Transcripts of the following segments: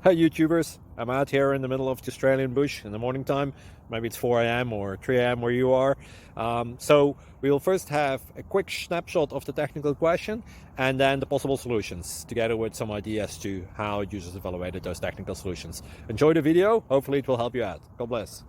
Hi YouTubers, I'm out here in the middle of the Australian bush in the morning time. Maybe it's 4 a.m. or 3 a.m. where you are. So we will first have a quick snapshot of the technical question and then the possible solutions, together with some ideas to how users evaluated those technical solutions. Enjoy the video, hopefully it will help you out. God bless.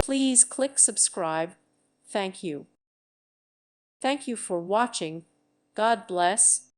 Please click subscribe. Thank you. Thank you for watching. God bless.